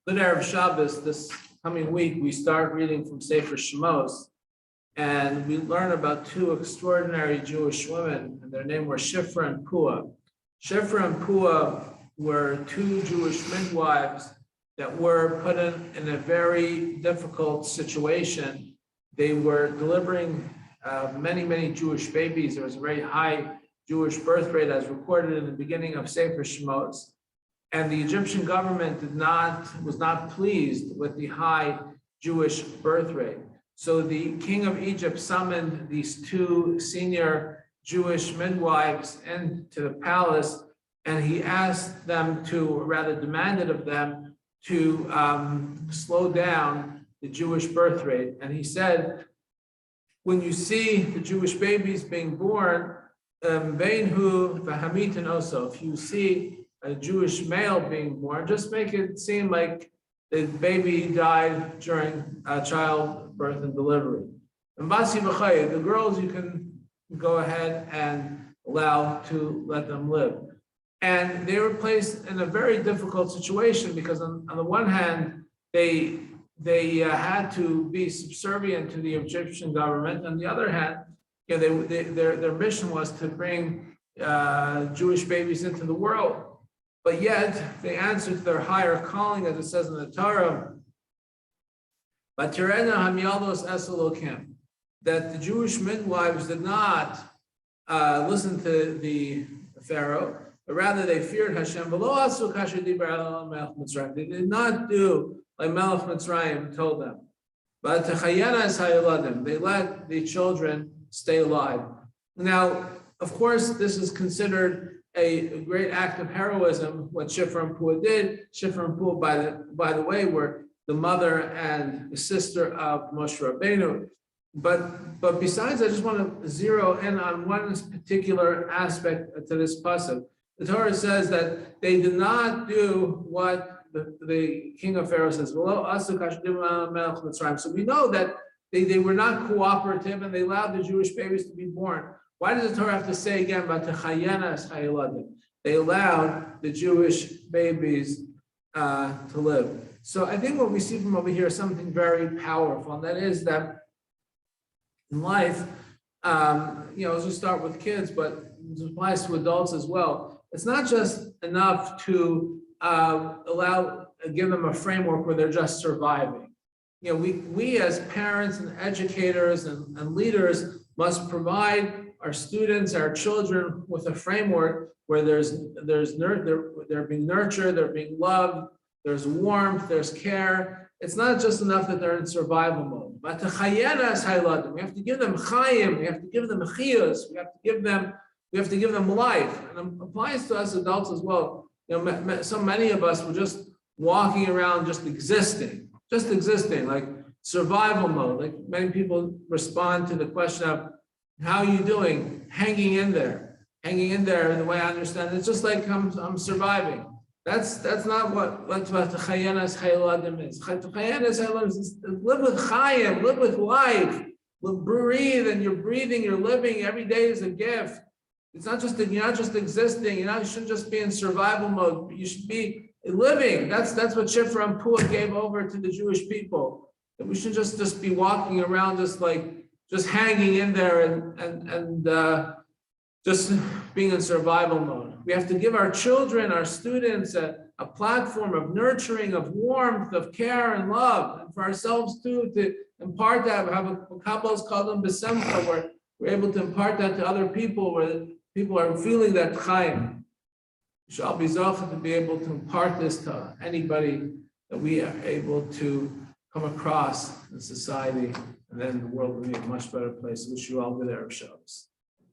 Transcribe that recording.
Good Erev Shabbos. This coming week, we start reading from Sefer Shemos, and we learn about two extraordinary Jewish women, and their name were Shifra and Pua. Shifra and Pua were two Jewish midwives that were put in a very difficult situation. They were delivering many Jewish babies. There was a very high Jewish birth rate as recorded in the beginning of Sefer Shemos. And the Egyptian government was not pleased with the high Jewish birth rate. So the king of Egypt summoned these two senior Jewish midwives into the palace, and he asked them to, or rather demanded of them, to slow down the Jewish birth rate. And he said, when you see the Jewish babies being born, if you see a Jewish male being born, just make it seem like the baby died during childbirth and delivery. And the girls, you can go ahead and let them live. And they were placed in a very difficult situation because on the one hand, they had to be subservient to the Egyptian government. On the other hand, their mission was to bring Jewish babies into the world. But yet, they answered to their higher calling, as it says in the Torah, that the Jewish midwives did not listen to the Pharaoh, but rather they feared Hashem. They did not do like Melech Mitzrayim told them. But they let the children stay alive. Now, of course, this is considered a great act of heroism, what Shifra and Pua did. Shifra and Pua, by the way, were the mother and the sister of Moshe Rabbeinu. But besides, I just want to zero in on one particular aspect to this pasuk. The Torah says that they did not do what the king of Pharaoh says. So we know that they were not cooperative and they allowed the Jewish babies to be born. Why does the Torah have to say again about the chayanas hayeladim? They allowed the Jewish babies to live. So I think what we see from over here is something very powerful, and that is that in life, let's just start with kids, but it applies to adults as well. It's not just enough to give them a framework where they're just surviving. We as parents and educators and leaders must provide our students, our children, with a framework where they're being nurtured, they're being loved, there's warmth, there's care. It's not just enough that they're in survival mode. But we have to give them chayim, we have to give them chiyus, we have to give them life. And it applies to us adults as well. So many of us were just walking around, just existing, like survival mode. Like many people respond to the question of, how are you doing? Hanging in there. In the way I understand it, it's just like I'm surviving. That's not what the chayanas hayeladim is. Chayanas hayeladim is live with chayim, live with life, breathe, and you're breathing, you're living. Every day is a gift. It's not just you're not just existing. You shouldn't just be in survival mode. You should be living. That's what Shifra and Pua gave over to the Jewish people. That we should just be walking around just hanging in there and just being in survival mode. We have to give our children, our students, a platform of nurturing, of warmth, of care and love, and for ourselves too, to impart that. We have a Kabbalah's called them besemcha, where we're able to impart that to other people, where people are feeling that chayim. We shall be zocheh to be able to impart this to anybody that we are able to come across in society, and then the world will be a much better place. Wish you all good Erev Shabbos.